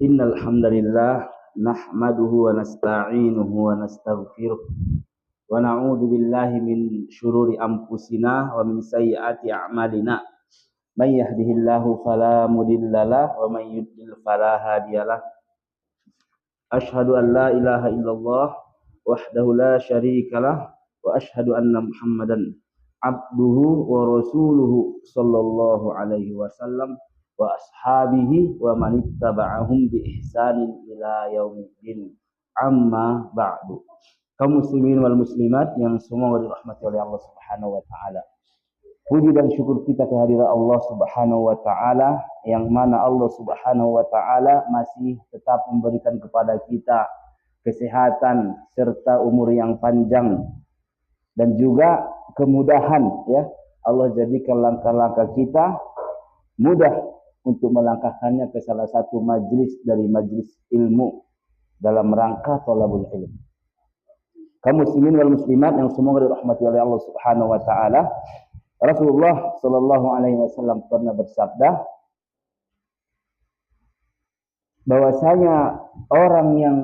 Innal hamdalillah nahmaduhu wa nasta'inuhu wa nastaghfiruh wa na'udzu billahi min syururi anfusina wa min sayyiati a'malina. May yahdihillahu fala mudhillalah wa may yudlil fala hadiyalah. Asyhadu an la ilaha illallah wahdahu la syarikalah wa asyhadu anna Muhammadan abduhu wa rasuluhu sallallahu alaihi wasallam wa ashabihi wa man ittaba'ahum bi ihsanin ila yaumiddin. Amma ba'du. Kaum muslimin wal muslimat yang semua dirahmati oleh Allah Subhanahu wa taala. Puji dan syukur kita kehadiran Allah Subhanahu wa taala, yang mana Allah Subhanahu wa taala masih tetap memberikan kepada kita kesehatan serta umur yang panjang dan juga kemudahan, ya. Allah jadikan langkah-langkah kita mudah untuk melangkahkannya ke salah satu majlis dari majlis ilmu dalam rangka thalabul ilm. Kaum muslimin wal muslimat yang semoga dirahmati oleh Allah Subhanahu wa taala, Rasulullah sallallahu alaihi wasallam pernah bersabda bahwasanya orang yang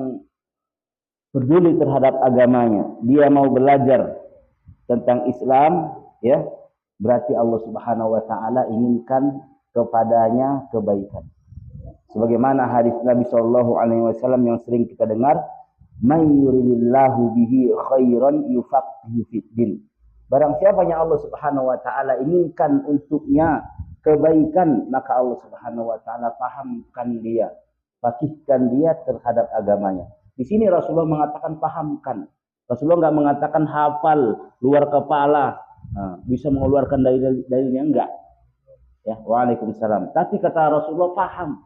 peduli terhadap agamanya, dia mau belajar tentang Islam, ya, berarti Allah Subhanahu wa taala inginkan kepadanya kebaikan. Sebagaimana hadis Nabi sallallahu alaihi wasallam yang sering kita dengar, "May yuridillahu bihi khairan yufaqihu fid din." Barang siapa yang Allah Subhanahu wa taala inginkan untuknya kebaikan, maka Allah Subhanahu wa taala pahamkan dia, fakihkan dia terhadap agamanya. Di sini Rasulullah mengatakan pahamkan. Rasulullah enggak mengatakan hafal luar kepala, bisa mengeluarkan dalilnya, enggak. Ya, waalaikumsalam. Tapi kata Rasulullah paham.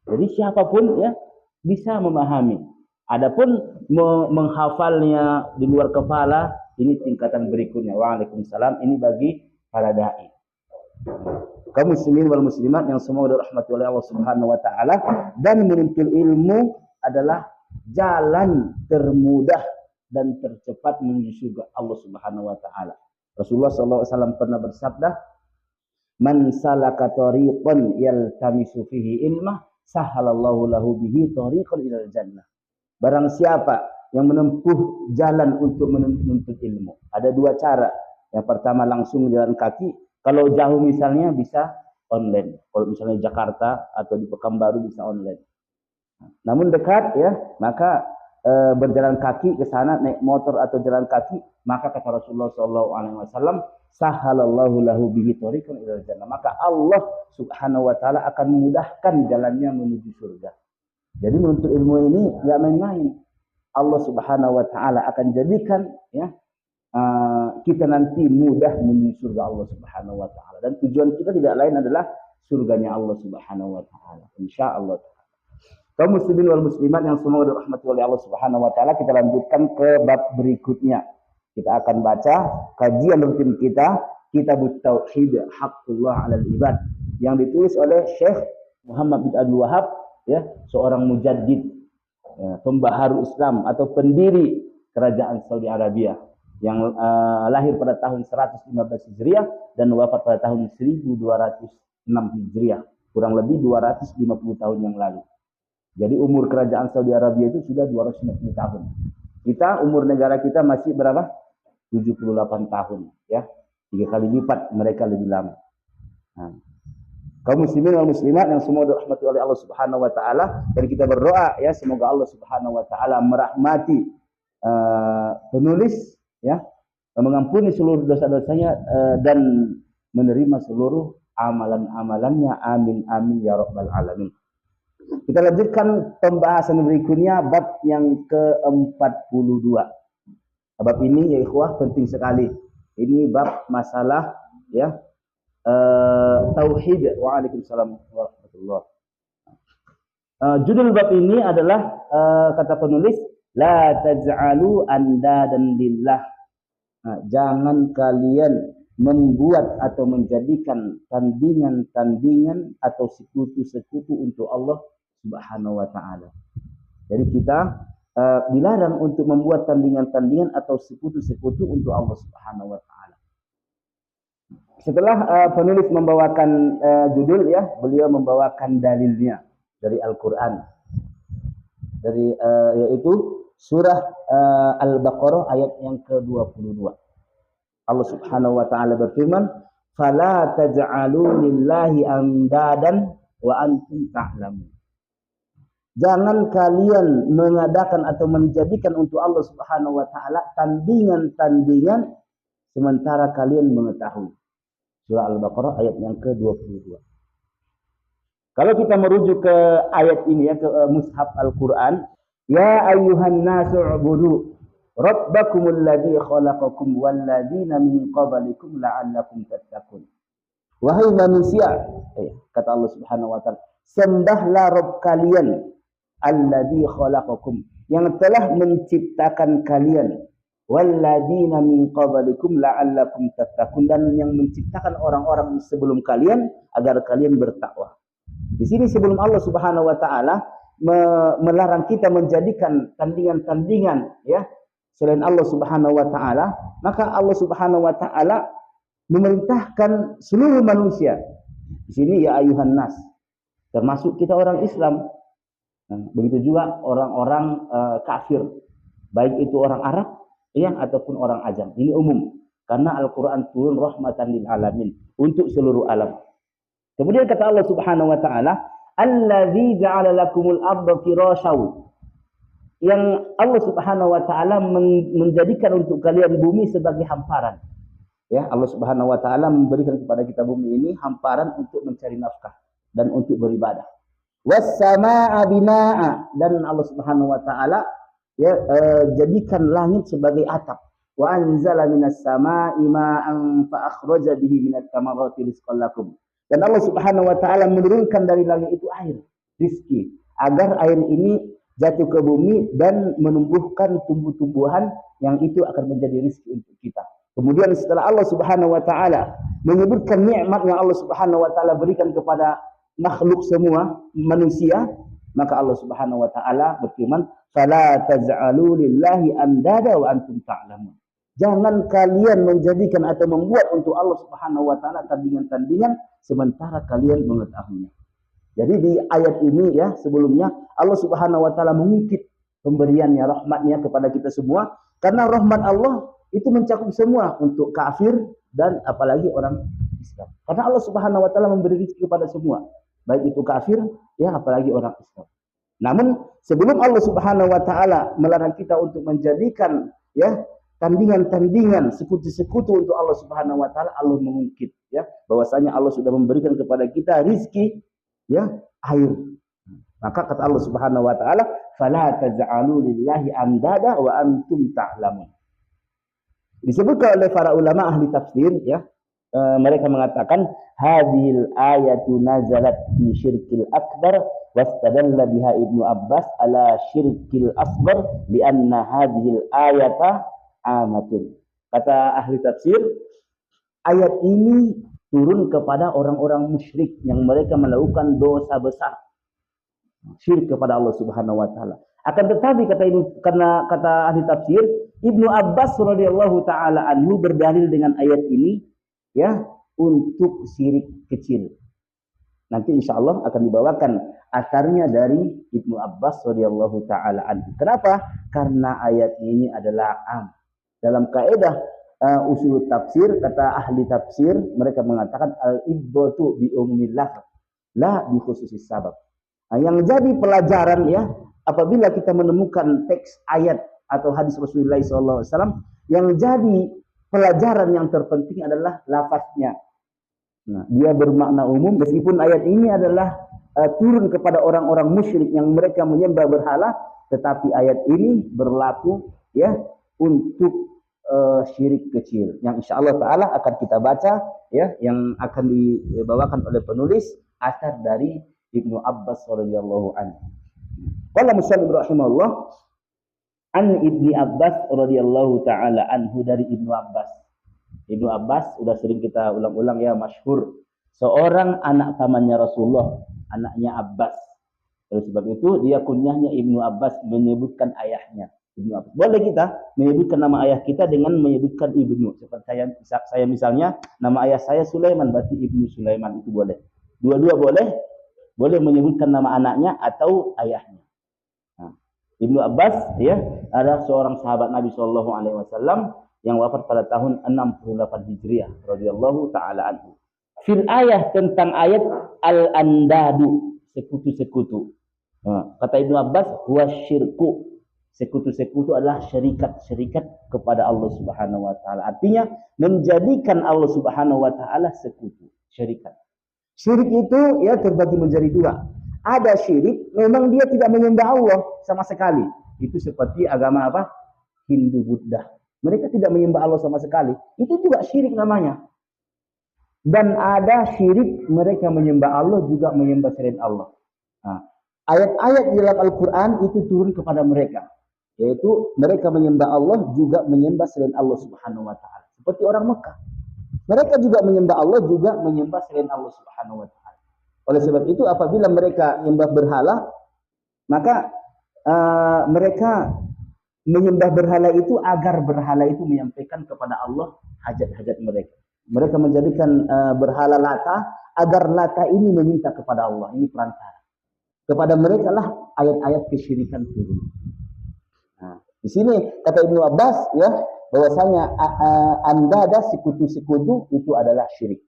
Jadi siapapun, ya, bisa memahami. Adapun menghafalnya di luar kepala, ini tingkatan berikutnya. Waalaikumsalam. Ini bagi para dai. Kaum muslimin wal muslimat yang semua dirahmati oleh Allah Subhanahu wa taala, dan menuntut ilmu adalah jalan termudah dan tercepat menuju surga Allah Subhanahu wa taala. Rasulullah sallallahu alaihi wasallam pernah bersabda, "Man salaka tariqan yaltamisu fihi ilmah, sahalallahu lahu bihi tariqan ilal jannah." Barang siapa yang menempuh jalan untuk menuntut ilmu, ada dua cara. Yang pertama langsung jalan kaki. Kalau jauh misalnya bisa online. Kalau misalnya Jakarta atau di Pekanbaru bisa online. Namun dekat, ya, maka berjalan kaki ke sana, naik motor atau jalan kaki, maka kata Rasulullah SAW, sahalallahu lahu bihi tariqan ilal jannah. Maka Allah Subhanahu wa taala akan memudahkan jalannya menuju surga. Jadi menuntut ilmu ini enggak main-main. Allah Subhanahu wa taala akan jadikan, ya, kita nanti mudah menuju surga Allah Subhanahu wa taala, dan tujuan kita tidak lain adalah surganya Allah Subhanahu wa taala, insyaallah. Kaum muslimin wal muslimat yang semua dirahmati oleh Allah Subhanahu wa taala, kita lanjutkan ke bab berikutnya. Kita akan baca kajian rutin kita, Kitabut Tauhid Haqqullah 'alal Ibad, yang ditulis oleh Syekh Muhammad bin Abdul Wahhab, ya, seorang mujaddid, ya, pembaharu Islam atau pendiri kerajaan Saudi Arabia, yang lahir pada tahun 115 Hijriah dan wafat pada tahun 1206 Hijriah, kurang lebih 250 tahun yang lalu. Jadi umur kerajaan Saudi Arabia itu sudah 250 tahun. Kita, umur negara kita masih berapa? 78 tahun, ya. 3 kali lipat mereka lebih lama. Kaum muslimin wal muslimat yang semua dirahmati oleh Allah Subhanahu wa taala, dan kita berdoa, ya, semoga Allah Subhanahu wa taala merahmati penulis, ya, mengampuni seluruh dosa-dosanya dan menerima seluruh amalan-amalannya. Amin amin ya rabbal alamin. Kita lanjutkan pembahasan berikutnya, bab yang ke-42. Bab ini, ya ikhwah, penting sekali. Ini bab masalah, ya, tauhid. Waalaikumsalam warahmatullahi. Judul bab ini adalah, kata penulis, la taj'alu andadan lillah. Jangan kalian membuat atau menjadikan tandingan-tandingan atau sekutu-sekutu untuk Allah Subhanahu wa taala. Jadi kita dilarang untuk membuat tandingan-tandingan atau sekutu-sekutu untuk Allah Subhanahu wa taala. Setelah penulis membawakan judul, ya, beliau membawakan dalilnya. dari Al-Qur'an. Dari yaitu surah Al-Baqarah ayat yang ke-22. Allah Subhanahu wa taala berfirman, "Fala taj'alu lillahi andadan wa antum ta'lamun." Jangan kalian mengadakan atau menjadikan untuk Allah Subhanahu wa taala tandingan-tandingan sementara kalian mengetahui. Surah Al-Baqarah ayat yang ke-22. Kalau kita merujuk ke ayat ini ya, ke mushaf Al-Qur'an, ya ayyuhan nasu ubudu rabbakumul ladzi khalaqakum wal ladzina min qablikum la'allakum tattaqun. Wahai manusia, kata Allah Subhanahu wa taala, sembahlah Rabb kalian alladzi khalaqakum, yang telah menciptakan kalian, walladzina min qablikum la'allakum tattaqun, dan yang menciptakan orang-orang sebelum kalian agar kalian bertakwa. Di sini sebelum Allah Subhanahu wa taala melarang kita menjadikan tandingan-tandingan ya selain Allah Subhanahu wa taala, maka Allah Subhanahu wa taala memerintahkan seluruh manusia. Di sini ya ayuhan nas, termasuk kita orang Islam. Begitu juga orang-orang kafir, baik itu orang Arab ya ataupun orang ajam. Ini umum karena Al-Qur'an turun rahmatan lil alamin, untuk seluruh alam. Kemudian kata Allah Subhanahu wa taala, "Allazi ja'ala lakumul arda firasyaw." Yang Allah Subhanahu wa taala menjadikan untuk kalian bumi sebagai hamparan. Ya, Allah Subhanahu wa taala memberikan kepada kita bumi ini hamparan untuk mencari nafkah dan untuk beribadah. Was-samaa'a binaa'a, dan Allah Subhanahu wa taala ya jadikan langit sebagai atap. Wa anzala minas samaa'i ma'an fa akhraja bihi minat thamarati rizqan lakum. Dan Allah Subhanahu wa taala menurunkan dari langit itu air, rizki, agar air ini jatuh ke bumi dan menumbuhkan tumbuh-tumbuhan yang itu akan menjadi rizki untuk kita. Kemudian setelah Allah Subhanahu wa taala menyebutkan nikmat yang Allah Subhanahu wa taala berikan kepada makhluk semua manusia, maka Allah Subhanahu wa taala berfirman, "Fala taj'alu lillahi andada wa antum ta'lamun." Jangan kalian menjadikan atau membuat untuk Allah Subhanahu wa taala tandingan-tandingan sementara kalian mengetahuinya. Jadi di ayat ini ya sebelumnya Allah Subhanahu wa taala mengungkit pemberiannya, rahmatnya kepada kita semua, karena rahmat Allah itu mencakup semua untuk kafir dan apalagi orang Islam. Karena Allah Subhanahu wa taala memberi rezeki kepada semua, baik itu kafir ya apalagi orang Islam. Namun sebelum Allah Subhanahu wa taala melarang kita untuk menjadikan ya tandingan-tandingan, sekutu-sekutu untuk Allah Subhanahu wa taala, Allah mengungkit ya bahwasanya Allah sudah memberikan kepada kita rizki ya air. Maka kata Allah Subhanahu wa taala, "Fala taj'alu lillahi andada wa antum ta'lamun." Disebutkan oleh para ulama ahli tafsir ya, mereka mengatakan hadhil ayatu nazalat fi syirkil akbar wastadalla biha Ibnu Abbas ala syirkil asghar lianna hadhil ayata amatun. Kata ahli tafsir, ayat ini turun kepada orang-orang musyrik yang mereka melakukan dosa besar, syirik kepada Allah Subhanahu wa taala. Akan tetapi karena kata ahli tafsir, Ibnu Abbas radhiyallahu taala anhu berdalil dengan ayat ini ya untuk syirik kecil. Nanti insyaallah akan dibawakan asarnya dari Ibnu Abbas radhiyallahu taala anhu. Kenapa? Karena ayat ini adalah am. Dalam kaidah usul tafsir, kata ahli tafsir, mereka mengatakan al-ibratu bi ummil lafz la bi khususis sabab. Nah, yang jadi pelajaran ya apabila kita menemukan teks ayat atau hadis Rasulullah SAW, yang jadi pelajaran yang terpenting adalah lafaznya. Nah, dia bermakna umum meskipun ayat ini adalah turun kepada orang-orang musyrik yang mereka menyembah berhala, tetapi ayat ini berlaku ya untuk syirik kecil yang insyaallah taala akan kita baca ya, yang akan dibawakan oleh penulis asar dari Ibnu Abbas radhiyallahu anhu. Qala musannif rahimahullah an Ibni Abbas radhiyallahu taala anhu, dari Ibnu Abbas. Ibnu Abbas sudah sering kita ulang-ulang ya, masyhur, seorang anak pamannya Rasulullah, anaknya Abbas. Oleh sebab itu dia kunyahnya Ibnu Abbas, menyebutkan ayahnya Ibnu Abbas. Boleh kita menyebutkan nama ayah kita dengan menyebutkan ibnu. Seperti saya misalnya nama ayah saya Sulaiman, berarti Ibnu Sulaiman, itu boleh. Dua-dua boleh, boleh menyebutkan nama anaknya atau ayahnya. Nah, Ibnu Abbas ya adalah seorang sahabat Nabi Shallallahu Alaihi Wasallam yang wafat pada tahun 68 Hijriah radhiyallahu taala anhu. Fil ayah tentang ayat al-andadu, sekutu-sekutu. Nah, kata Ibnu Abbas, huwa syirku. Sekutu-sekutu adalah syarikat kepada Allah Subhanahu wa taala. Artinya menjadikan Allah Subhanahu wa taala sekutu, syarikat. Syirik itu ya terbagi menjadi dua. Ada syirik memang dia tidak menyembah Allah sama sekali. Itu seperti agama apa? Hindu, Buddha. Mereka tidak menyembah Allah sama sekali. Itu juga syirik namanya. Dan ada syirik mereka menyembah Allah juga menyembah selain Allah. Nah, ayat-ayat di dalam Al-Quran itu turun kepada mereka. Yaitu mereka menyembah Allah juga menyembah selain Allah Subhanahu wa taala. Seperti orang Mekah. Mereka juga menyembah Allah juga menyembah selain Allah Subhanahu wa taala. Oleh sebab itu apabila mereka menyembah berhala, maka mereka menyembah berhala itu agar berhala itu menyampaikan kepada Allah hajat-hajat mereka. Mereka menjadikan berhala Lata agar Lata ini meminta kepada Allah. Ini perantara. Kepada mereka lah ayat-ayat kesyirikan turun. Nah, di sini kata Ibnu Abbas ya bahwasanya andada sekutu-sekutu itu adalah syirik.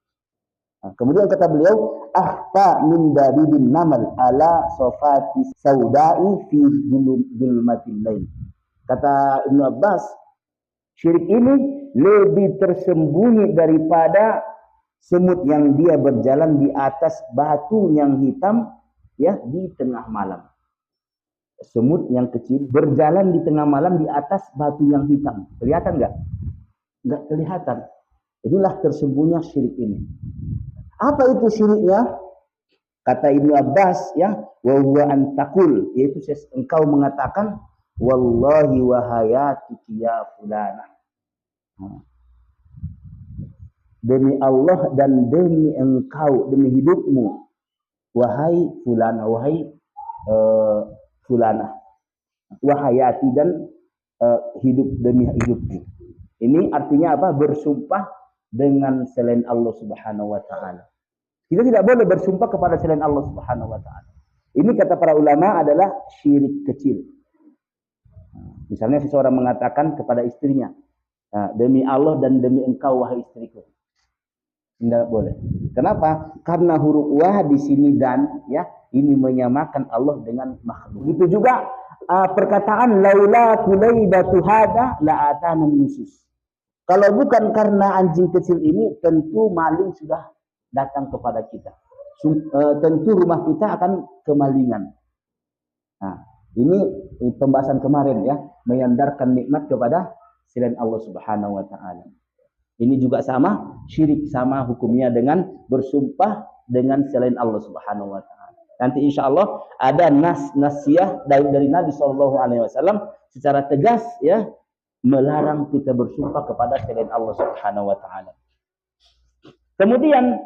Nah, kemudian kata beliau akhta min dabibin namal ala sofati saudai fi zulmatil lail. Kata Ibnu Abbas, syirik ini lebih tersembunyi daripada semut yang dia berjalan di atas batu yang hitam ya di tengah malam. Semut yang kecil berjalan di tengah malam di atas batu yang hitam. Kelihatan nggak? Nggak kelihatan. Inilah tersembunyi syirik ini. Apa itu syiriknya? Kata Ibnu Abbas ya, wa huwa an taqul, yaitu engkau mengatakan wallahi wa hayatuki ya fulana. Demi Allah dan demi engkau, demi hidupmu wahai fulana, wahai fulana, wahayati dan hidup demi hidupku. Ini artinya apa? Bersumpah dengan selain Allah Subhanahu wa taala. Kita tidak boleh bersumpah kepada selain Allah Subhanahu wa taala. Ini kata para ulama adalah syirik kecil. Misalnya seseorang mengatakan kepada istrinya, demi Allah dan demi engkau wahai istriku. Tidak boleh. Kenapa? Karena huruf wah di sini dan ya ini menyamakan Allah dengan makhluk. Itu juga perkataan laula kulaibatu hada la atana nusus. Kalau bukan karena anjing kecil ini, tentu maling sudah datang kepada kita. Tentu rumah kita akan kemalingan. Nah, ini pembahasan kemarin ya, menyandarkan nikmat kepada selain Allah Subhanahu wa taala. Ini juga sama, syirik sama hukumnya dengan bersumpah dengan selain Allah Subhanahu wa taala. Nanti insya Allah ada nasiah dari Nabi Shallallahu Alaihi Wasallam secara tegas ya melarang kita bersumpah kepada selain Allah Subhanahu wa taala. Kemudian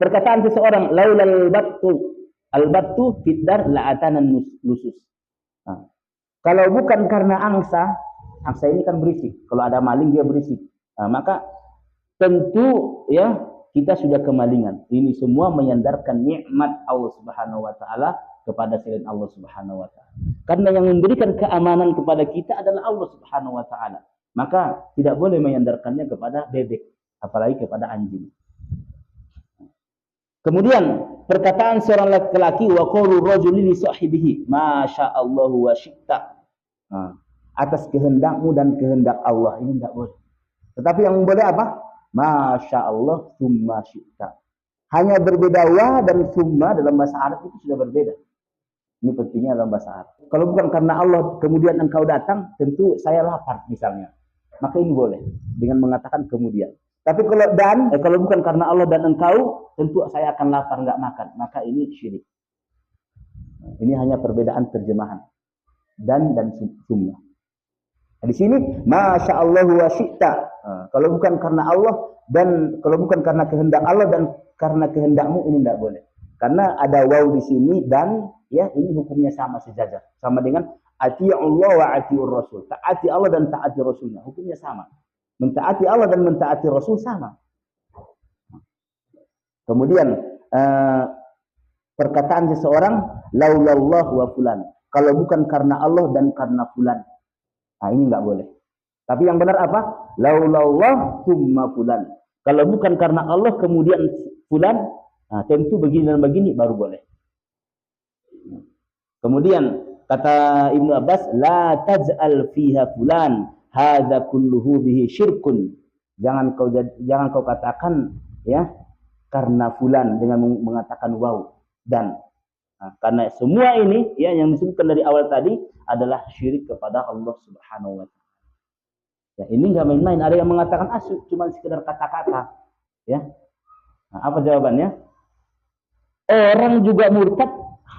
perkataan seseorang laulal battu fiddar la'atana lusus. Nah, kalau bukan karena angsa ini kan berisik. Kalau ada maling dia berisik. Nah, maka tentu ya kita sudah kemalingan. Ini semua menyandarkan nikmat Allah Subhanahu wa taala kepada selain Allah Subhanahu wa taala. Karena yang memberikan keamanan kepada kita adalah Allah Subhanahu wa taala. Maka tidak boleh menyandarkannya kepada bebek, apalagi kepada anjing. Kemudian perkataan seorang laki-laki wa qawlu rajuli li sahibihi masya Allah wa syi'ta. Atas kehendakmu dan kehendak Allah, ini tidak boleh. Tetapi yang boleh apa? Masya Allah summa syi'ta. Hanya berbeda wa dan summa dalam bahasa Arab itu sudah berbeda. Ini pentingnya dalam bahasa Arab. Kalau bukan karena Allah kemudian engkau datang, tentu saya lapar misalnya. Maka ini boleh dengan mengatakan kemudian. Tapi kalau bukan karena Allah dan engkau, tentu saya akan lapar nggak makan. Maka ini syirik. Ini hanya perbedaan terjemahan dan summa. Nah, di sini masya Allah wa syi'ta. Kalau bukan karena Allah dan kalau bukan karena kehendak Allah dan karena kehendakmu, ini tidak boleh. Karena ada waw di sini dan ya ini hukumnya sama sejajar. Sama dengan ati'ullah wa ati'ur rasul. Taati Allah dan taati Rasulnya. Hukumnya sama. Mentaati Allah dan mentaati Rasul sama. Kemudian perkataan seseorang laulallah wa fulan. Kalau bukan karena Allah dan karena fulan. Nah, ini enggak boleh. Tapi yang benar apa? Laulallah summa fulan. Kalau bukan karena Allah kemudian fulan, nah, tentu begini dan begini baru boleh. Kemudian kata Ibnu Abbas, la taj'al fiha fulan, hadza kulluhu bihi syirkun. Jangan kau katakan ya karena fulan dengan mengatakan waw dan. Nah, karena semua ini ya yang disebutkan dari awal tadi adalah syirik kepada Allah Subhanahu wa taala. Ya, ini enggak main-main. Ada yang mengatakan cuma sekedar kata-kata. Ya. Nah, apa jawabannya? Orang juga murtad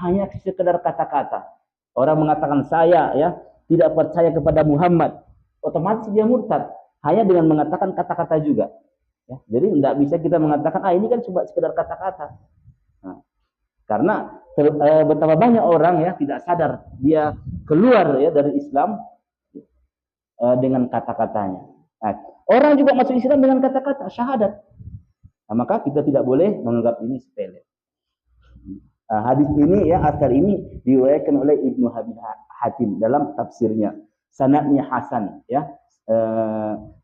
hanya sekedar kata-kata. Orang mengatakan saya ya tidak percaya kepada Muhammad, otomatis dia murtad hanya dengan mengatakan kata-kata juga. Ya, jadi tidak bisa kita mengatakan ini kan cuma sekedar kata-kata. Nah, karena betapa banyak orang ya tidak sadar dia keluar ya dari Islam dengan kata-katanya. Nah, orang juga masuk Islam dengan kata-kata syahadat. Nah, maka kita tidak boleh menganggap ini sepele. Hadis ini ya asar ini diriwayatkan oleh Ibnu Hatim dalam tafsirnya. Sanadnya hasan ya.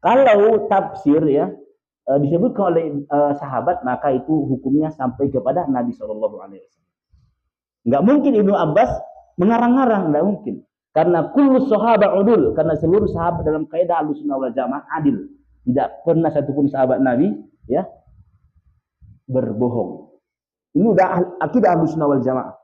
Kalau tafsir ya disebutkan oleh sahabat maka itu hukumnya sampai kepada Nabi Shallallahu Alaihi Wasallam. Enggak mungkin Ibnu Abbas mengarang-arang, enggak mungkin. Karena kullu sahabat udul, karena seluruh sahabat dalam kaidah Ahlussunnah wal Jamaah adil. Tidak pernah satupun sahabat Nabi ya berbohong. Ini udah akidah Ahlussunnah wal Jamaah.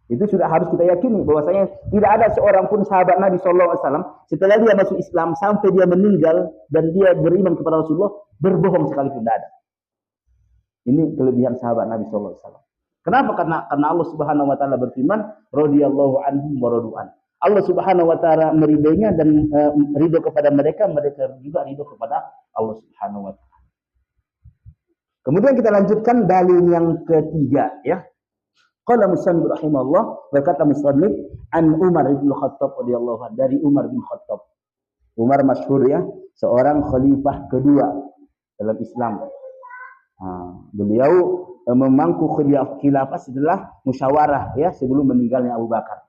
Itu sudah harus kita yakini bahwasanya tidak ada seorang pun sahabat Nabi Shallallahu Alaihi Wasallam setelah dia masuk Islam sampai dia meninggal dan dia beriman kepada Rasulullah berbohong sekalipun tidak ada. Ini kelebihan sahabat Nabi Shallallahu Alaihi Wasallam. Kenapa? Karena Allah Subhanahu Wa Taala berfirman, radhiyallahu anhum wa radu'an. Allah Subhanahu Wa Taala meridainya dan ridho kepada mereka, mereka juga ridho kepada Allah Subhanahu Wa Taala. Kemudian kita lanjutkan dalil yang ketiga ya. Qala musannif rahimahullah, berkata musannif an Umar bin Khattab radhiyallahu anhu, dari Umar bin Khattab. Umar masyhur ya, seorang khalifah kedua dalam Islam. Beliau memangku khilafah setelah musyawarah ya sebelum meninggalnya Abu Bakar.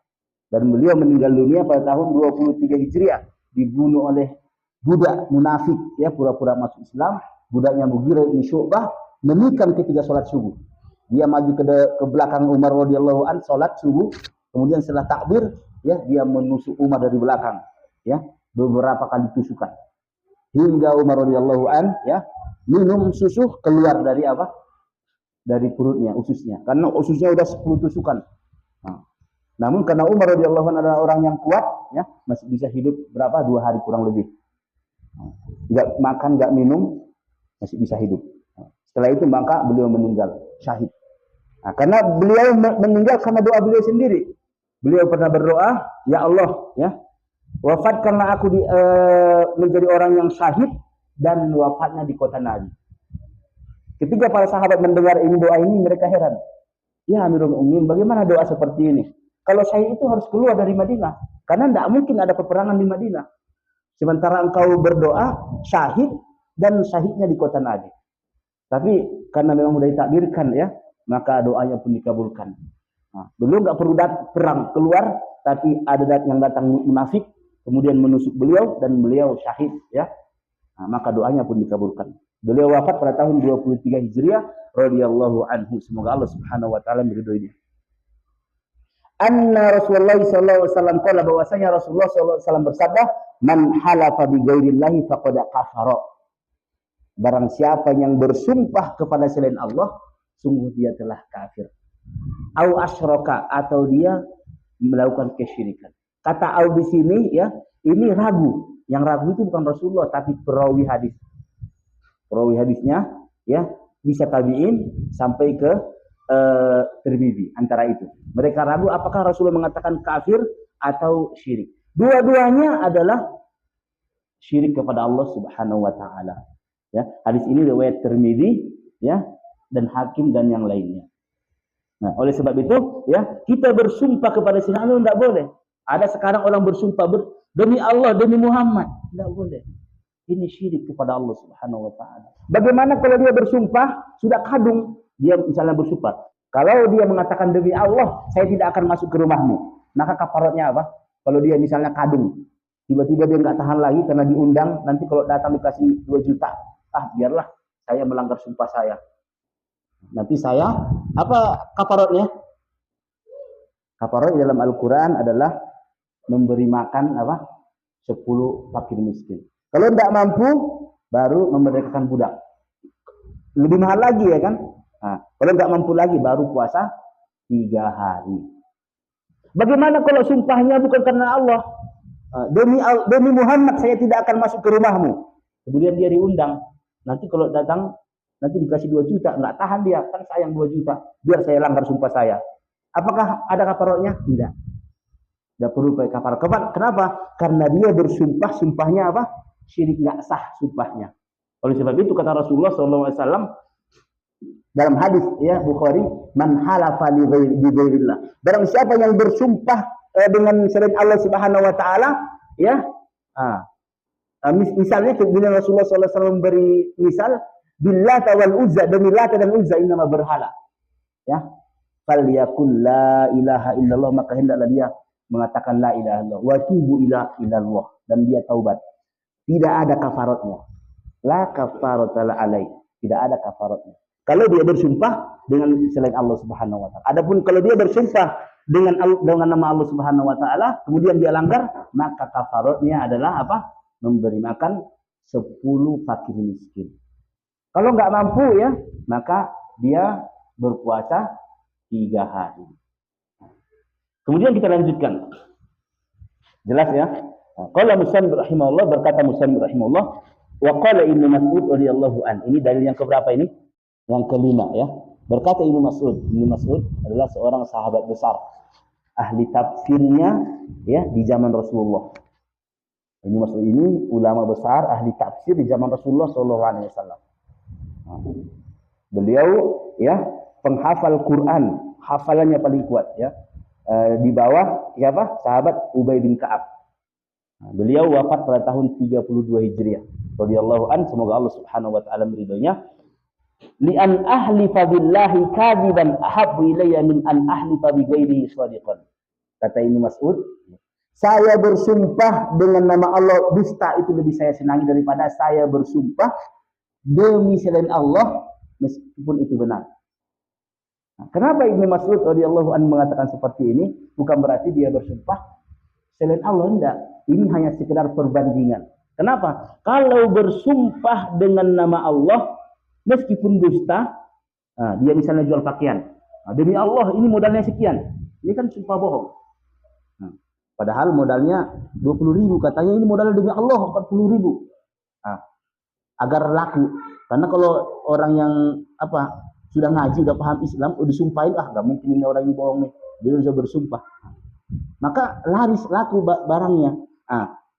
Dan beliau meninggal dunia pada tahun 23 Hijriah, dibunuh oleh budak munafik ya, pura-pura masuk Islam. Budaknya Mughirah bin Syu'bah menikam ketika sholat subuh. Dia maju ke belakang Umar radhiyallahu an sholat subuh, kemudian setelah takbir ya dia menusuk Umar dari belakang ya beberapa kali tusukan hingga Umar radhiyallahu an ya minum susu keluar dari apa? Dari perutnya, ususnya. Karena ususnya udah 10 tusukan. Namun karena Umar radhiyallahu an adalah orang yang kuat ya masih bisa hidup berapa? 2 hari kurang lebih. Enggak makan, enggak minum, masih bisa hidup. Setelah itu maka beliau meninggal syahid. Karena beliau meninggal karena doa beliau sendiri. Beliau pernah berdoa, ya Allah, ya wafatkanlah aku menjadi orang yang syahid dan wafatnya di kota Nabi. Ketika para sahabat mendengar ini doa ini mereka heran. Ya Amirul Mukminin, bagaimana doa seperti ini? Kalau syahid itu harus keluar dari Madinah, karena tidak mungkin ada peperangan di Madinah. Sementara engkau berdoa syahid dan syahidnya di kota Nabi. Tapi karena memang sudah ditakdirkan ya, maka doanya pun dikabulkan. Beliau nggak perlu perang keluar, tapi ada yang datang munafik, kemudian menusuk beliau dan beliau syahid ya. Maka doanya pun dikabulkan. Beliau wafat pada tahun 23 Hijriah radhiyallahu anhu. Semoga Allah Subhanahu wa taala meridhoinya. Anna Rasulullah sallallahu alaihi wasallam qala, bahwasanya Rasulullah sallallahu alaihi wasallam bersabda, "Man halafa bi ghairillahi faqad kafara." Barang siapa yang bersumpah kepada selain Allah, sungguh dia telah kafir. Au asyraka, atau dia melakukan kesyirikan. Kata au di sini ya, ini ragu. Yang ragu itu bukan Rasulullah tapi perawi hadis. Perawi hadisnya ya bisa tabi'in sampai ke Tirmidzi, antara itu. Mereka ragu apakah Rasulullah mengatakan kafir atau syirik. Dua-duanya adalah syirik kepada Allah Subhanahu wa taala. Ya, hadis ini riwayat Tirmidzi ya dan Hakim dan yang lainnya. Nah, oleh sebab itu ya kita bersumpah kepada selain Allah tidak boleh. Ada sekarang orang bersumpah demi Allah, demi Muhammad, tidak boleh. Ini syirik kepada Allah Subhanahu wa taala. Bagaimana kalau dia bersumpah sudah kadung, dia misalnya bersumpah, Kalau dia mengatakan demi Allah, saya tidak akan masuk ke rumahmu, maka kafaratnya apa? Kalau dia misalnya kadung, tiba-tiba dia nggak tahan lagi karena diundang, nanti kalau datang dikasih 2 juta, biarlah saya melanggar sumpah saya. Nanti saya, apa kafaratnya? Kafarat dalam Al-Quran adalah memberi makan apa? 10 fakir miskin. Kalau tidak mampu, baru memerdekakan budak. Lebih mahal lagi ya kan? Nah, kalau nggak mampu lagi, baru puasa 3 hari. Bagaimana kalau sumpahnya bukan karena Allah? Demi Muhammad saya tidak akan masuk ke rumahmu. Kemudian dia diundang. Nanti kalau datang, nanti dikasih 2 juta. Nggak tahan dia, kan sayang 2 juta. Biar saya langgar sumpah saya. Apakah ada kafaratnya? Tidak. Tidak perlu pakai kafarat. Kenapa? Karena dia bersumpah, sumpahnya apa? Syirik, nggak sah sumpahnya. Oleh sebab itu kata Rasulullah SAW dalam hadis ya Bukhari, man halafa li ghairillah. Barang siapa yang bersumpah dengan selain Allah Subhanahu wa taala, ya. Misalnya kemudian Rasulullah SAW memberi misal billata wal uzza, demi Lata dan Uzza innama berhala. Ya. Falyakul la ilaha illallah, maka hendaklah dia mengatakan la ilaha illallah wa tubu ila ilallah, dan dia taubat. Tidak ada kafaratnya. La kafarata alai. Tidak ada kafaratnya. Kalau dia bersumpah dengan selain Allah Subhanahu wa taala. Adapun kalau dia bersumpah dengan nama Allah Subhanahu wa taala, kemudian dia langgar, maka kafaratnya adalah apa? Memberi makan 10 fakir miskin. Kalau nggak mampu ya, maka dia berpuasa 3 hari. Kemudian kita lanjutkan. Jelas ya? Qala Musannif rahimahullah, berkata Musannif rahimahullah, wa qala Ibnu Mas'ud radhiyallahu an. Ini dalil yang keberapa ini? Yang kelima ya. Berkata Ibnu Mas'ud. Ibnu Mas'ud adalah seorang sahabat besar, ahli tafsirnya ya di zaman Rasulullah. Ibnu Mas'ud ini ulama besar, ahli tafsir di zaman Rasulullah SAW. Beliau ya penghafal Quran, hafalannya paling kuat ya. Di bawah siapa? Sahabat Ubay bin Ka'ab. Beliau wafat pada tahun 32 Hijriah. Radhiyallahu an, semoga Allah Subhanahu wa taala meridhoinya. Li an ahlifa billahi kadiban ahabbu ilayya min an ahlifa bi ghairihi shadiqan. Kata Ibnu Mas'ud, saya bersumpah dengan nama Allah dusta itu lebih saya senangi daripada saya bersumpah demi selain Allah meskipun itu benar. Nah, kenapa Ibnu Mas'ud radhiyallahu anhu mengatakan seperti ini? Bukan berarti dia bersumpah selain Allah, enggak. Ini hanya sekedar perbandingan. Kenapa? Kalau bersumpah dengan nama Allah meskipun dusta, dia misalnya jual pakaian. Demi Allah ini modalnya sekian. Ini kan sumpah bohong. Padahal modalnya 20.000, katanya ini modalnya demi Allah 40.000. Agar laku. Karena kalau orang yang sudah ngaji, udah paham Islam, udah disumpahin, nggak mungkin ini orang ini bohong nih. Dia bisa bersumpah. Maka laris laku barangnya.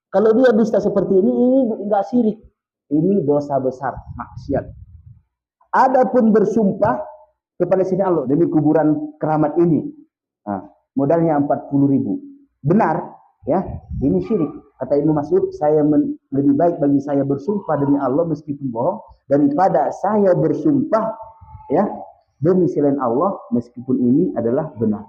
Kalau dia dusta seperti ini nggak syirik. Ini dosa besar, maksiat. Adapun bersumpah kepada sini Allah demi kuburan keramat ini, modalnya 40.000. Benar, ya, ini syirik. Kata Ibnu Mas'ud, lebih baik bagi saya bersumpah demi Allah meskipun bohong daripada saya bersumpah ya demi selain Allah meskipun ini adalah benar.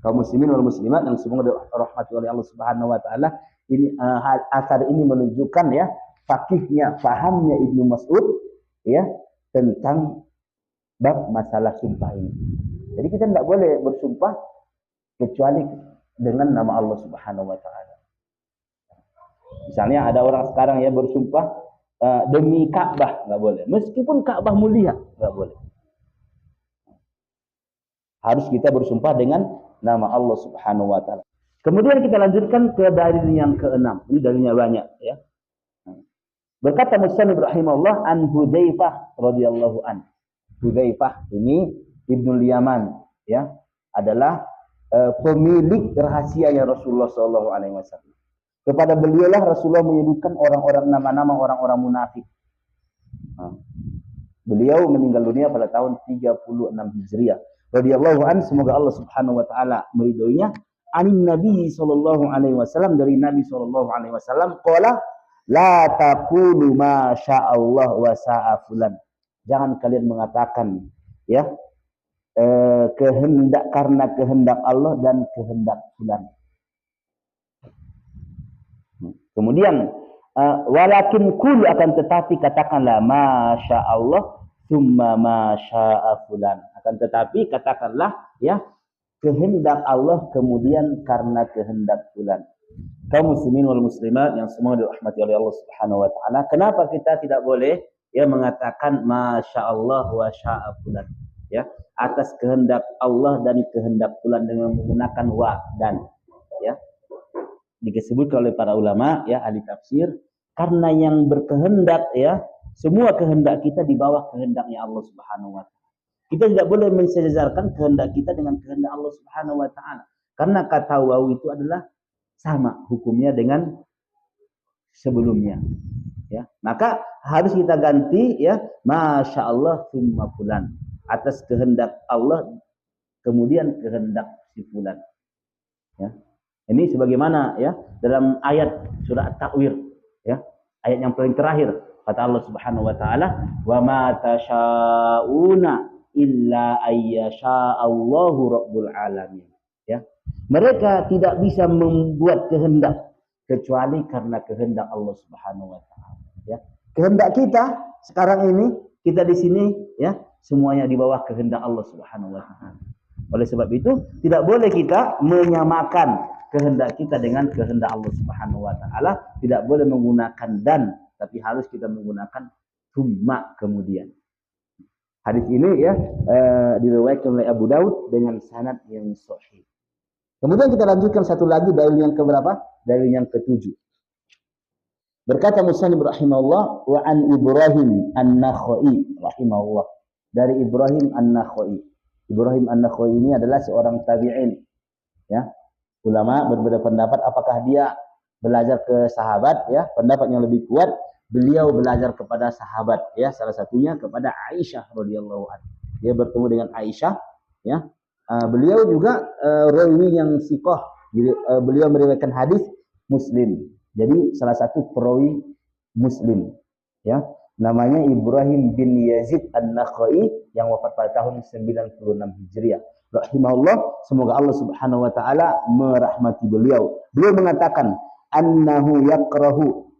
Kaum muslimin wal muslimat yang semoga dirahmati oleh Allah Subhanahu wa taala, ini asar ini menunjukkan ya fakihnya, fahamnya Ibnu Mas'ud ya tentang bab masalah sumpah ini. Jadi kita tidak boleh bersumpah kecuali dengan nama Allah Subhanahu wa taala. Misalnya ada orang sekarang ya bersumpah demi Ka'bah, nggak boleh. Meskipun Ka'bah mulia, nggak boleh. Harus kita bersumpah dengan nama Allah Subhanahu wa taala. Kemudian kita lanjutkan ke dalil yang keenam. Ini dalilnya banyak ya. Berkata Musannif rahimahullah an Hudzaifah radhiyallahu an. Hudzaifah ini Ibnu Yaman ya, adalah pemilik rahasianya Rasulullah sallallahu alaihi wasallam. Kepada beliaulah Rasulullah menyebutkan nama-nama orang-orang munafik. Beliau meninggal dunia pada tahun 36 Hijriah. Radhiyallahu an, semoga Allah Subhanahu wa taala meridhoinya. Anin Nabi sallallahu alaihi wasallam, dari Nabi sallallahu alaihi wasallam, qala la taqulu ma sya'allah wa sa'a fulan. Jangan kalian mengatakan ya, kehendak karena kehendak Allah dan kehendak fulan. Kemudian walakin kul, akan tetapi katakanlah masya Allah summa masya fulan. Akan tetapi katakanlah ya, kehendak Allah kemudian karena kehendak fulan. Kaum muslimin wal muslimat yang semua dirahmati oleh Allah Subhanahu wa taala, kenapa kita tidak boleh ya mengatakan masya Allah wa syaa fulan, ya, atas kehendak Allah dan kehendak fulan dengan menggunakan wa dan, ya, disebutkan oleh para ulama ya ahli tafsir, karena yang berkehendak ya, semua kehendak kita di bawah kehendaknya Allah Subhanahu wa taala. Kita tidak boleh mensejarkan kehendak kita dengan kehendak Allah Subhanahu wa taala, karena kata waw itu adalah sama hukumnya dengan sebelumnya, ya. Maka harus kita ganti ya, masya Allah summa fulan, atas kehendak Allah kemudian kehendak si fulan, ya. Ini sebagaimana ya dalam ayat surah At-Takwir, ya, ayat yang paling terakhir, kata Allah Subhanahu wa taala, wa ma tasyauna illa ayyasha Allahu rabbul alamin, ya. Mereka tidak bisa membuat kehendak kecuali karena kehendak Allah Subhanahu wa taala, ya. Kehendak kita sekarang ini, kita di sini ya, semuanya di bawah kehendak Allah Subhanahu wa taala. Oleh sebab itu tidak boleh kita menyamakan kehendak kita dengan kehendak Allah Subhanahu wa taala, tidak boleh menggunakan dan, tapi harus kita menggunakan summa kemudian. Hadis ini ya diriwayatkan oleh Abu Daud dengan sanad yang sahih. Kemudian kita lanjutkan satu lagi, dalil yang keberapa? Dalil yang ketujuh. Berkata Musannif rahimahullah, wa an Ibrahim An-Nakhai rahimahullah, dari Ibrahim An-Nakhai. Ibrahim An-Nakhai ini adalah seorang tabi'in, ya. Ulama berbeda pendapat apakah dia belajar ke sahabat, ya. Pendapat yang lebih kuat, beliau belajar kepada sahabat, ya. Salah satunya kepada Aisyah radhiyallahu anha. Dia bertemu dengan Aisyah, ya. Beliau juga rawi yang siqah. Beliau meriwayatkan hadis Muslim. Jadi salah satu perawi Muslim, ya. Namanya Ibrahim bin Yazid An-Nakhai yang wafat pada tahun 96 Hijriah. Rahimahullah, semoga Allah Subhanahu wa taala merahmati beliau. Beliau mengatakan annahu yakrahu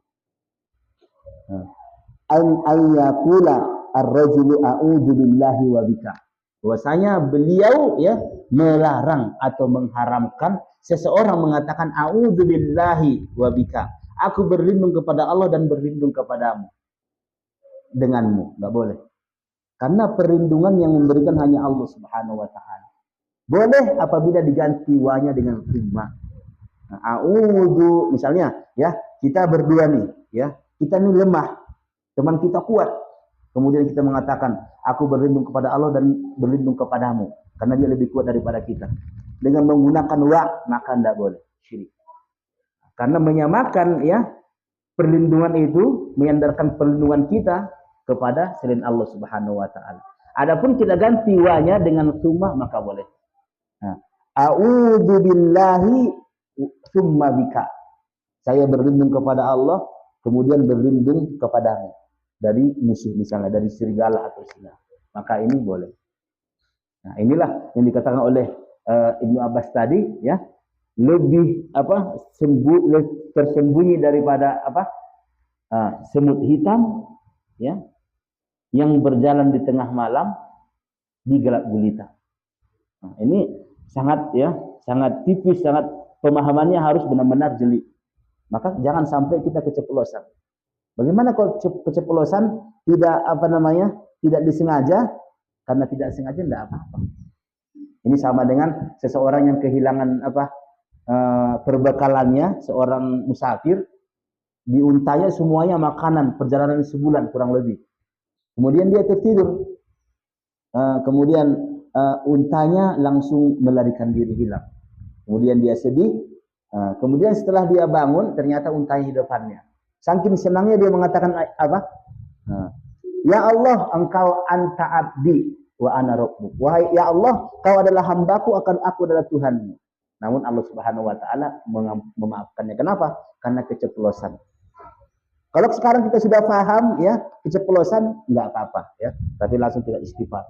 an ayyakula ar-rajulu a'udzu billahi wa bika. Bahwasanya beliau ya melarang atau mengharamkan seseorang mengatakan a'udzu billahi wa bika, aku berlindung kepada Allah dan berlindung kepadamu, denganmu, enggak boleh. Karena perlindungan yang memberikan hanya Allah Subhanahu wa taala. Boleh apabila diganti wa-nya dengan summa. Nah, a'udzu misalnya ya, kita berdua nih ya, kita nih lemah, teman kita kuat. Kemudian kita mengatakan, aku berlindung kepada Allah dan berlindung kepadamu, karena dia lebih kuat daripada kita. Dengan menggunakan wa, maka tidak boleh syirik. Karena menyamakan ya perlindungan itu, menyandarkan perlindungan kita kepada selain Allah Subhanahu wa taala. Adapun kita ganti wa-nya dengan summa, maka boleh. Nah, a'udzu billahi summa bika. Saya berlindung kepada Allah, kemudian berlindung kepadamu dari musuh, misalnya dari serigala atau singa, maka ini boleh. Nah, inilah yang dikatakan oleh Ibnu Abbas tadi, ya, lebih tersembunyi daripada semut hitam, ya, yang berjalan di tengah malam di gelap gulita. Nah, ini sangat tipis, sangat pemahamannya harus benar-benar jeli. Maka jangan sampai kita keceplosan. Bagaimana kalau keceplosan tidak disengaja? Karena tidak sengaja tidak apa-apa. Ini sama dengan seseorang yang kehilangan perbekalannya, seorang musafir, di untanya semuanya makanan perjalanan sebulan kurang lebih. Kemudian dia tertidur. Kemudian untanya langsung melarikan diri hilang. Kemudian dia sedih. Kemudian setelah dia bangun, ternyata untanya di depannya. Saking senangnya dia mengatakan apa? Ya Allah, engkau anta abdi wa ana rabbuk. Wahai ya Allah, kau adalah hambaku, aku adalah Tuhanmu. Namun Allah Subhanahu wa taala memaafkannya. Kenapa? Karena keceplosan. Kalau sekarang kita sudah paham ya, keceplosan enggak apa-apa ya, tapi langsung tidak istighfar.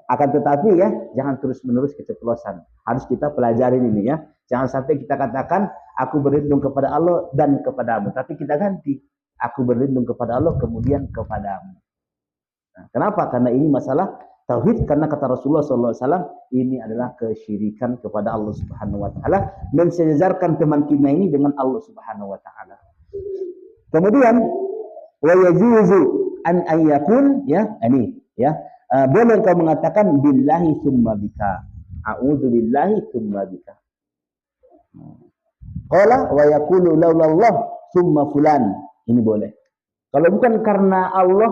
Akan tetapi ya, jangan terus-menerus keceplosan. Harus kita pelajarin ini ya. Jangan sampai kita katakan, aku berlindung kepada Allah dan kepadamu. Tapi kita ganti, aku berlindung kepada Allah kemudian kepadamu. Nah, kenapa? Karena ini masalah tauhid. Karena kata Rasulullah SAW, ini adalah kesyirikan kepada Allah Subhanahu Wa Taala, mensejarkan teman kita ini dengan Allah Subhanahu Wa Taala. Kemudian, wa yajuzu an yakun, ya, ini ya. Boleh kau mengatakan billahi summa bika. A'udzu billahi summa bika. Qala wa yaqulu laulallah summa fulan. Ini boleh. Kalau bukan karena Allah,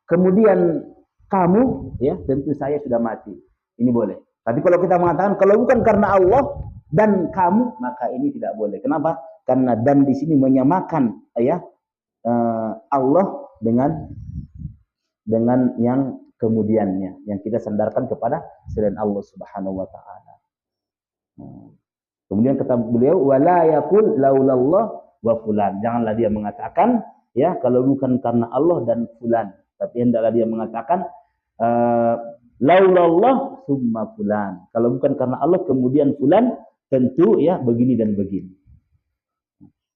kemudian kamu, ya, tentu saya sudah mati. Ini boleh. Tapi kalau kita mengatakan kalau bukan karena Allah dan kamu, maka ini tidak boleh. Kenapa? Karena dan di sini menyamakan, ya, Allah dengan yang kemudiannya, yang kita sandarkan kepada selain Allah Subhanahu Wa Taala. Kemudian kata beliau, wala yaqul laulallah wa fulan. Janganlah dia mengatakan, ya, kalau bukan karena Allah dan fulan. Tapi hendaklah dia mengatakan laulallah summa fulan. Kalau bukan karena Allah kemudian fulan, tentu ya begini dan begini.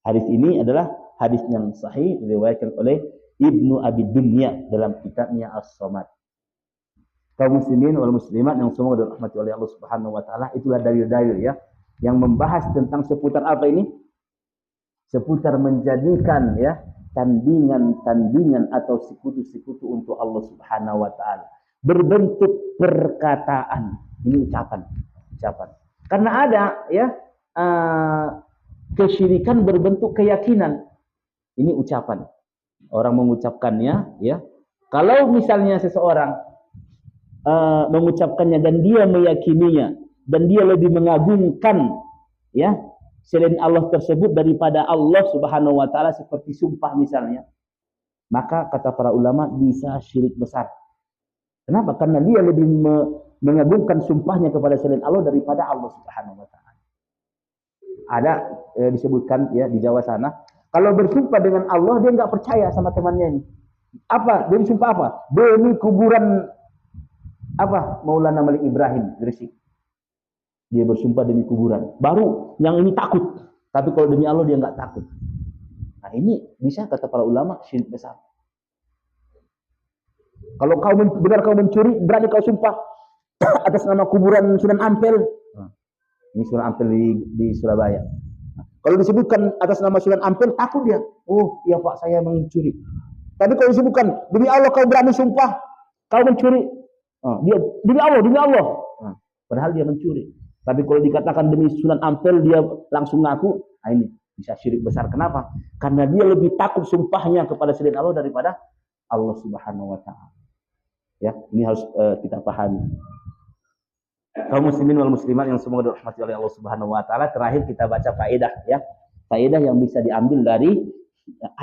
Hadis ini adalah hadis yang sahih diriwayatkan oleh Ibnu Abi Dunya dalam kitabnya As-Somad. Kaum muslimin wal muslimat yang semoga dirahmati oleh Allah Subhanahu Wa Taala, itulah dalil-dalil ya yang membahas tentang seputar apa ini? Seputar menjadikan ya tandingan-tandingan atau sekutu-sekutu untuk Allah Subhanahu Wa Taala berbentuk perkataan. Ini ucapan. Karena ada ya kesyirikan berbentuk keyakinan. Ini ucapan. Orang mengucapkannya, ya. Kalau misalnya seseorang mengucapkannya dan dia meyakininya dan dia lebih mengagungkan, ya, selain Allah tersebut daripada Allah Subhanahu Wa Taala seperti sumpah misalnya, maka kata para ulama bisa syirik besar. Kenapa? Karena dia lebih mengagungkan sumpahnya kepada selain Allah daripada Allah Subhanahu Wa Taala. Ada disebutkan ya di Jawa sana, kalau bersumpah dengan Allah dia nggak percaya sama temannya ini. Apa? Dia bersumpah apa? Demi kuburan apa? Maulana Malik Ibrahim Gresik. Dia bersumpah demi kuburan. Baru yang ini takut. Tapi kalau demi Allah dia nggak takut. Nah ini bisa kata para ulama syirik besar. Kalau kau benar kau mencuri, berani kau sumpah atas nama kuburan Sunan Ampel. Nah, ini Sunan Ampel di Surabaya. Nah, kalau disebutkan atas nama Sunan Ampel, takut dia. Oh iya Pak, saya mencuri. Tapi kalau disebutkan demi Allah kau berani sumpah, kau mencuri. Dia demi Allah. Nah, padahal dia mencuri. Tapi kalau dikatakan demi Sunan Ampel, dia langsung ngaku. Nah ini bisa syirik besar. Kenapa? Karena dia lebih takut sumpahnya kepada selain Allah daripada Allah Subhanahu Wa Taala. Ya, ini harus kita pahami. Kaum muslimin wal muslimat yang semoga dirahmati oleh Allah Subhanahu Wa Taala. Terakhir kita baca faedah, ya. Faedah yang bisa diambil dari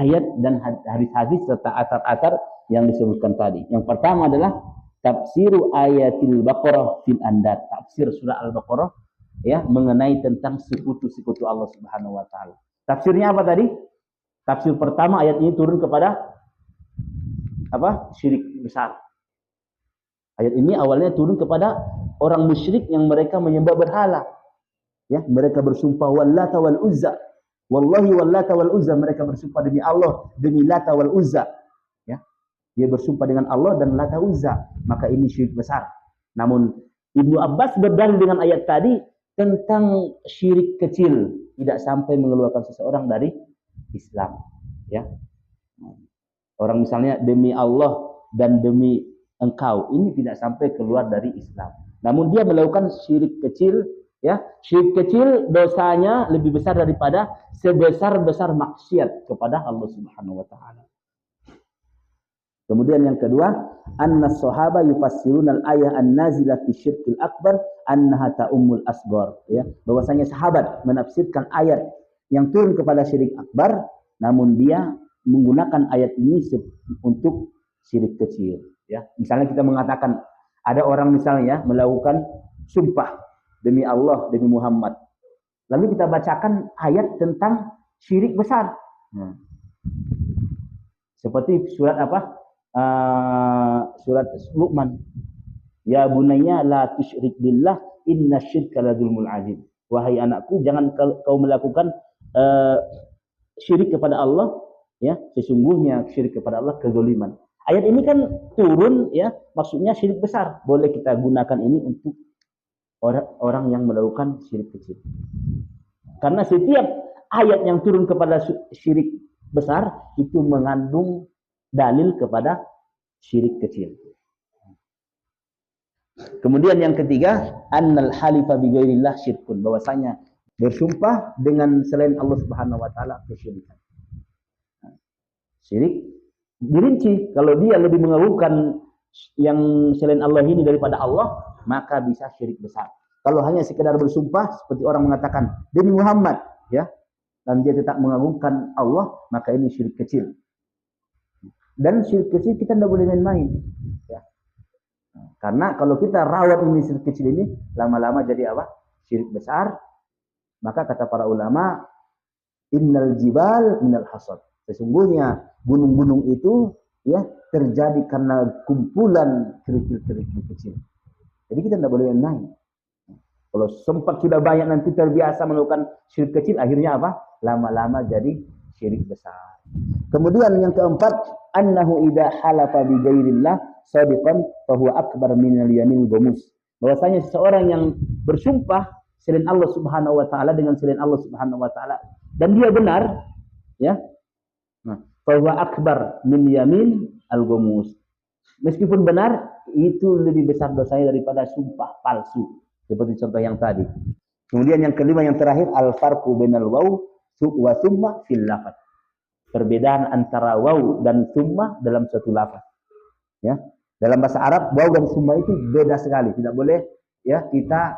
ayat dan hadis-hadis serta atar-atar yang disebutkan tadi. Yang pertama adalah tafsiru ayatil Baqarah fil andad. Tafsir surah Al-Baqarah ya mengenai tentang sekutu-sekutu Allah Subhanahu Wa Taala. Tafsirnya apa tadi? Tafsir pertama ayat ini turun kepada apa? Syirik besar. Ayat ini awalnya turun kepada orang musyrik yang mereka menyembah berhala. Ya, mereka bersumpah wallata wal uzza. Wallahi wallata wal uzza, mereka bersumpah demi Allah, demi Lata wal Uzza. Ya. Dia bersumpah dengan Allah dan Lata Uzza, maka ini syirik besar. Namun Ibnu Abbas berdalil dengan ayat tadi tentang syirik kecil, tidak sampai mengeluarkan seseorang dari Islam. Ya. Orang misalnya demi Allah dan demi engkau, ini tidak sampai keluar dari Islam. Namun dia melakukan syirik kecil, ya. Syirik kecil dosanya lebih besar daripada sebesar-besar maksiat kepada Allah Subhanahu Wa Taala. Kemudian yang kedua, anna sahaba yufassiruna al-ayah an-nazilah fi syirkil akbar annaha ta'ummul asghar, ya. Bahwasanya sahabat menafsirkan ayat yang turun kepada syirik akbar, namun dia menggunakan ayat ini untuk syirik kecil. Ya, misalnya kita mengatakan ada orang misalnya melakukan sumpah demi Allah, demi Muhammad. Lalu kita bacakan ayat tentang syirik besar. Seperti surat apa? Surat Luqman. Ya bunayya la tusyrik billah inna syirka la dzulmul azim. Wahai anakku, jangan kau melakukan syirik kepada Allah, ya, sesungguhnya syirik kepada Allah kezaliman. Ayat ini kan turun, ya, maksudnya syirik besar. Boleh kita gunakan ini untuk orang yang melakukan syirik kecil. Karena setiap ayat yang turun kepada syirik besar itu mengandung dalil kepada syirik kecil. Kemudian yang ketiga, annal halifa bi ghairillah syirkun, bahwasanya bersumpah dengan selain Allah Subhanahu wa taala kesyirikan. Syirik dirinci, kalau dia lebih mengagungkan yang selain Allah ini daripada Allah, maka bisa syirik besar. Kalau hanya sekedar bersumpah seperti orang mengatakan demi Muhammad, ya, dan dia tetap mengagungkan Allah, maka ini syirik kecil. Dan syirik kecil kita tidak boleh main-main, ya. Karena kalau kita rawat ini syirik kecil ini, lama-lama jadi apa? Syirik besar. Maka kata para ulama, innal jibal minal hasad. Sesungguhnya gunung-gunung itu, ya, terjadi karena kumpulan kerikil-kerikil kecil. Jadi kita tidak boleh main. Kalau sempat sudah banyak nanti terbiasa melakukan syirik kecil, akhirnya apa? Lama-lama jadi syirik besar. Kemudian yang keempat, annahu idza halafa bi ghairillah sadiqan fa huwa akbar minal yamin ghamus. Bahwasanya seseorang yang bersumpah selain Allah Subhanahu wa taala dengan selain Allah Subhanahu wa taala dan dia benar, ya. Nah, fa huwa akbar min yamin al-ghamus. Meskipun benar, itu lebih besar dosanya daripada sumpah palsu. Seperti contoh yang tadi. Kemudian yang kelima, yang terakhir, al-farqu bainal waw wa summa fil lafaz. Perbedaan antara waw dan summa dalam satu lafaz. Ya. Dalam bahasa Arab, waw dan summa itu beda sekali. Tidak boleh, ya, kita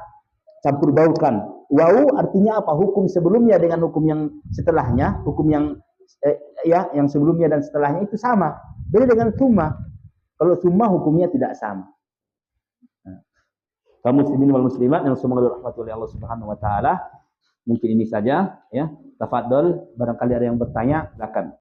campur baurkan. Waw artinya apa? Hukum sebelumnya dengan hukum yang setelahnya, hukum yang yang sebelumnya dan setelahnya itu sama. Beda dengan summa. Kalau summa hukumnya tidak sama. Kaum muslimin wal muslimat yang semoga dirahmati oleh Allah Subhanahu wa taala. Mungkin ini saja, ya. Tafadhol, barangkali ada yang bertanya, silakan.